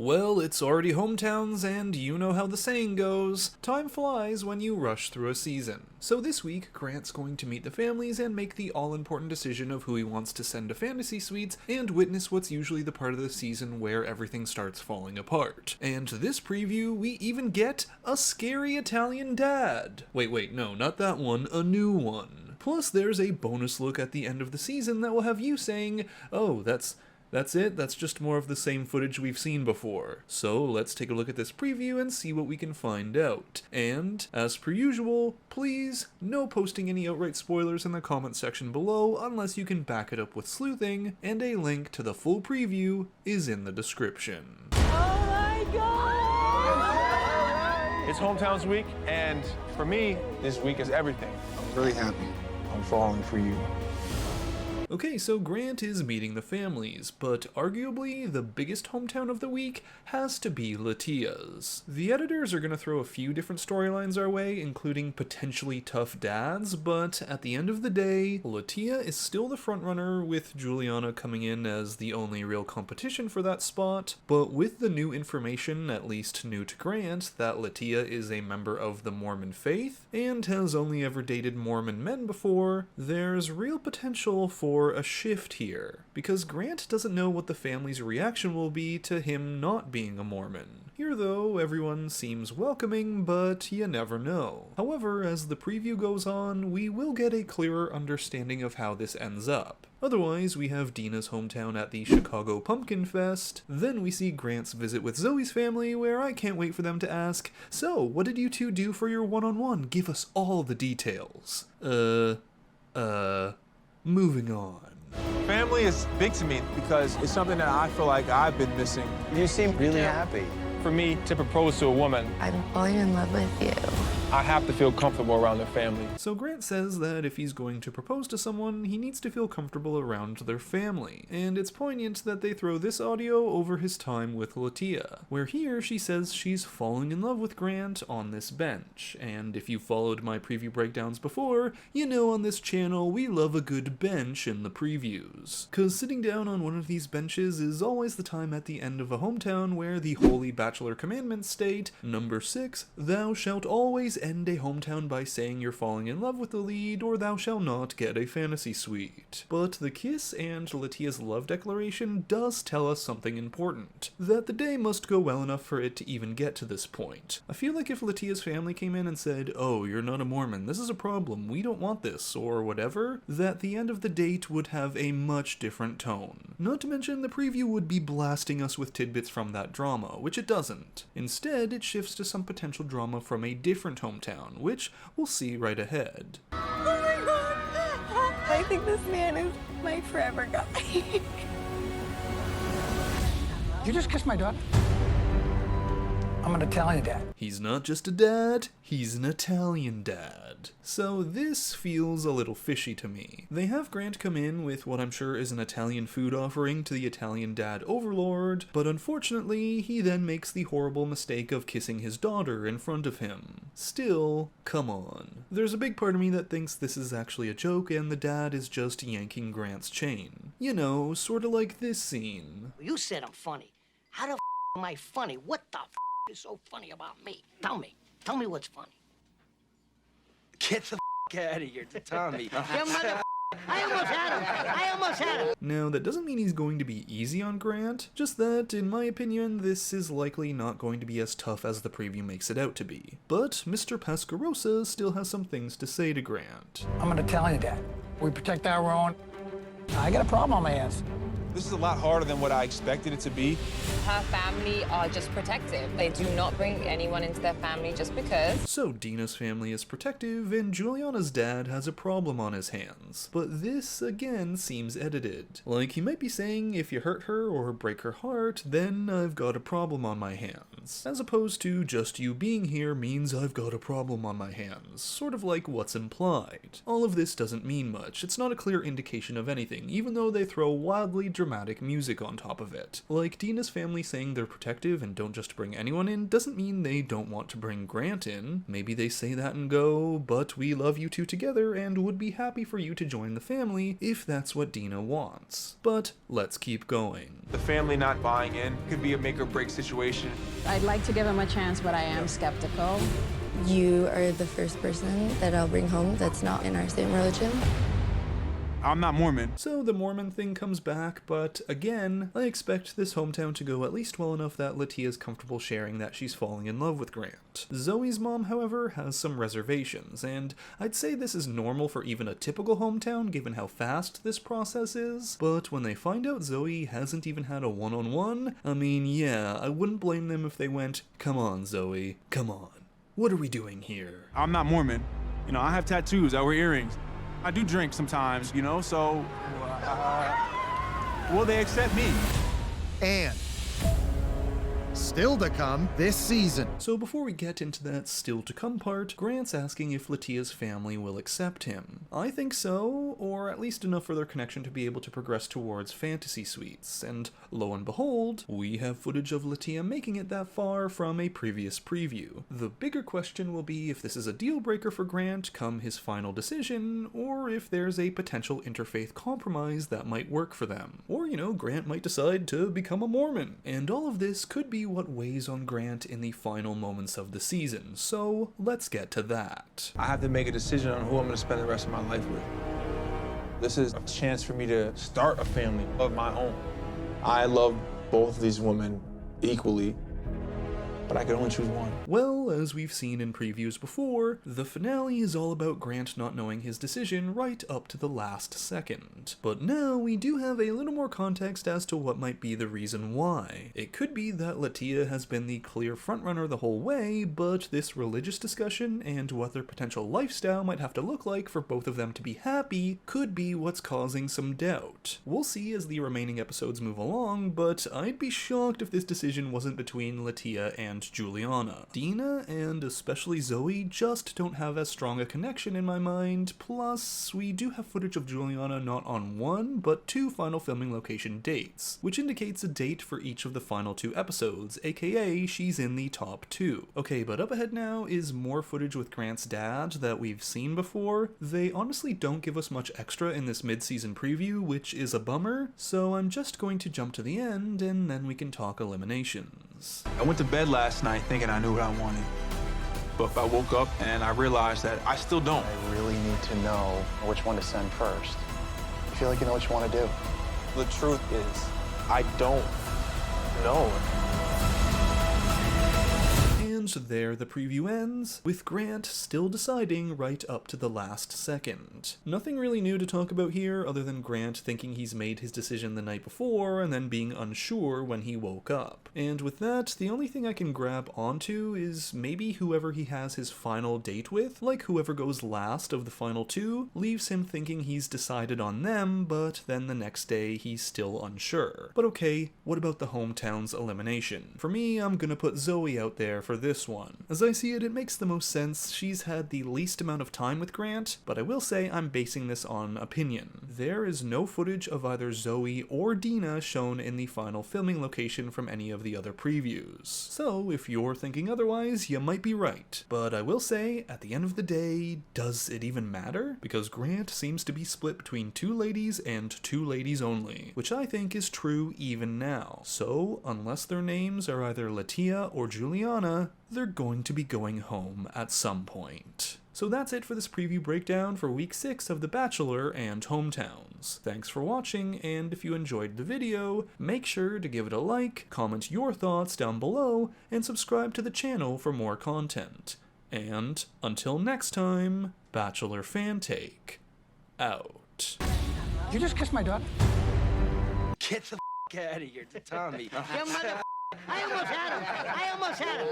Well, it's already hometowns, and you know how the saying goes, time flies when you rush through a season. So this week, Grant's going to meet the families and make the all-important decision of who he wants to send to fantasy suites and witness what's usually the part of the season where everything starts falling apart. And this preview, we even get a scary Italian dad. Wait, no, not that one, a new one. Plus, there's a bonus look at the end of the season that will have you saying, oh, that's it, that's just more of the same footage we've seen before. So let's take a look at this preview and see what we can find out. And, as per usual, please, no posting any outright spoilers in the comment section below unless you can back it up with sleuthing, and a link to the full preview is in the description. Oh my God! It's Hometowns week, and for me, this week is everything. I'm really happy. I'm falling for you. Okay, so Grant is meeting the families, but arguably the biggest hometown of the week has to be Latias. The editors are going to throw a few different storylines our way, including potentially tough dads, but at the end of the day, Latia is still the frontrunner, with Juliana coming in as the only real competition for that spot. But with the new information, at least new to Grant, that Latia is a member of the Mormon faith and has only ever dated Mormon men before, there's real potential for a shift here, because Grant doesn't know what the family's reaction will be to him not being a Mormon. Here though, everyone seems welcoming, but you never know. However, as the preview goes on, we will get a clearer understanding of how this ends up. Otherwise, we have Dina's hometown at the Chicago Pumpkin Fest, then we see Grant's visit with Zoe's family, where I can't wait for them to ask, so, what did you two do for your one-on-one? Give us all the details. Moving on. Family is big to me because it's something that I feel like I've been missing. You seem really happy. For me to propose to a woman, I'm falling in love with you. I have to feel comfortable around their family. So Grant says that if he's going to propose to someone, he needs to feel comfortable around their family. And it's poignant that they throw this audio over his time with Latia, where here she says she's falling in love with Grant on this bench. And if you followed my preview breakdowns before, you know on this channel we love a good bench in the previews. Cause sitting down on one of these benches is always the time at the end of a hometown where the holy Bachelor commandments state, number 6, thou shalt always end a hometown by saying you're falling in love with the lead, or thou shalt not get a fantasy suite. But the kiss and Latia's love declaration does tell us something important, that the day must go well enough for it to even get to this point. I feel like if Latia's family came in and said, oh, you're not a Mormon, this is a problem, we don't want this, or whatever, that the end of the date would have a much different tone. Not to mention the preview would be blasting us with tidbits from that drama, which it doesn't. Instead, it shifts to some potential drama from a different hometown, which we'll see right ahead. Oh my God! I think this man is my forever guy. You just kissed my daughter? I'm an Italian dad. He's not just a dad, he's an Italian dad. So this feels a little fishy to me. They have Grant come in with what I'm sure is an Italian food offering to the Italian dad overlord, but unfortunately he then makes the horrible mistake of kissing his daughter in front of him. Still, come on. There's a big part of me that thinks this is actually a joke and the dad is just yanking Grant's chain. You know, sorta like this scene. You said I'm funny. How the am I funny? What the is so funny about me? Tell me what's funny. Get the out of here, Tommy. You mother I almost had him. Now, that doesn't mean he's going to be easy on Grant, just that, in my opinion, this is likely not going to be as tough as the preview makes it out to be. But Mr. Pascarosa still has some things to say to Grant. I'm an Italian dad. We protect our own. I got a problem on my hands. This is a lot harder than what I expected it to be. Her family are just protective. They do not bring anyone into their family just because. So Dina's family is protective, and Juliana's dad has a problem on his hands. But this, again, seems edited. Like, he might be saying, if you hurt her or break her heart, then I've got a problem on my hands. hands, as opposed to just you being here means I've got a problem on my hands, sort of like what's implied. All of this doesn't mean much, it's not a clear indication of anything, even though they throw wildly dramatic music on top of it. Like Dina's family saying they're protective and don't just bring anyone in doesn't mean they don't want to bring Grant in. Maybe they say that and go, but we love you two together and would be happy for you to join the family if that's what Dina wants. But let's keep going. The family not buying in could be a make or break situation. I'd like to give him a chance, but I am skeptical. You are the first person that I'll bring home that's not in our same religion. I'm not Mormon. So the Mormon thing comes back, but again, I expect this hometown to go at least well enough that Latia's comfortable sharing that she's falling in love with Grant. Zoe's mom, however, has some reservations, and I'd say this is normal for even a typical hometown given how fast this process is, but when they find out Zoe hasn't even had a one-on-one, I mean, yeah, I wouldn't blame them if they went, "Come on, Zoe, come on. What are we doing here?" I'm not Mormon. You know, I have tattoos, I wear earrings. I do drink sometimes, you know, so, will they accept me? And still to come this season. So before we get into that still to come part, Grant's asking if Latia's family will accept him. I think so, or at least enough for their connection to be able to progress towards fantasy suites, and lo and behold, we have footage of Latia making it that far from a previous preview. The bigger question will be if this is a deal breaker for Grant come his final decision, or if there's a potential interfaith compromise that might work for them. Or, you know, Grant might decide to become a Mormon. And all of this could be what weighs on Grant in the final moments of the season, so let's get to that. I have to make a decision on who I'm going to spend the rest of my life with. This is a chance for me to start a family of my own. I love both of these women equally, but I could only choose one. Well, as we've seen in previews before, the finale is all about Grant not knowing his decision right up to the last second. But now we do have a little more context as to what might be the reason why. It could be that Latia has been the clear frontrunner the whole way, but this religious discussion and what their potential lifestyle might have to look like for both of them to be happy could be what's causing some doubt. We'll see as the remaining episodes move along, but I'd be shocked if this decision wasn't between Latia and Juliana. Dina, and especially Zoe, just don't have as strong a connection in my mind, plus we do have footage of Juliana not on one, but two final filming location dates, which indicates a date for each of the final two episodes, aka she's in the top two. Okay, but up ahead now is more footage with Grant's dad that we've seen before. They honestly don't give us much extra in this mid-season preview, which is a bummer, so I'm just going to jump to the end and then we can talk eliminations. I went to bed last night thinking I knew what I wanted, but I woke up and I realized that I still don't. I really need to know which one to send first. I feel like you know what you want to do. The truth is, I don't know. And there the preview ends, with Grant still deciding right up to the last second. Nothing really new to talk about here other than Grant thinking he's made his decision the night before and then being unsure when he woke up. And with that, the only thing I can grab onto is maybe whoever he has his final date with, like whoever goes last of the final two, leaves him thinking he's decided on them, but then the next day he's still unsure. But okay, what about the hometown's elimination? For me, I'm gonna put Zoe out there for this one. As I see it, it makes the most sense. She's had the least amount of time with Grant, but I will say I'm basing this on opinion. There is no footage of either Zoe or Dina shown in the final filming location from any of the other previews. So if you're thinking otherwise, you might be right. But I will say, at the end of the day, does it even matter? Because Grant seems to be split between two ladies and two ladies only, which I think is true even now. So unless their names are either Latia or Juliana, they're going to be going home at some point. So that's it for this preview breakdown for week 6 of The Bachelor and Hometowns. Thanks for watching, and if you enjoyed the video, make sure to give it a like, comment your thoughts down below, and subscribe to the channel for more content. And until next time, Bachelor Fantake out. You just kissed my daughter? Get the out of here, Tommy. You mother... I almost had him.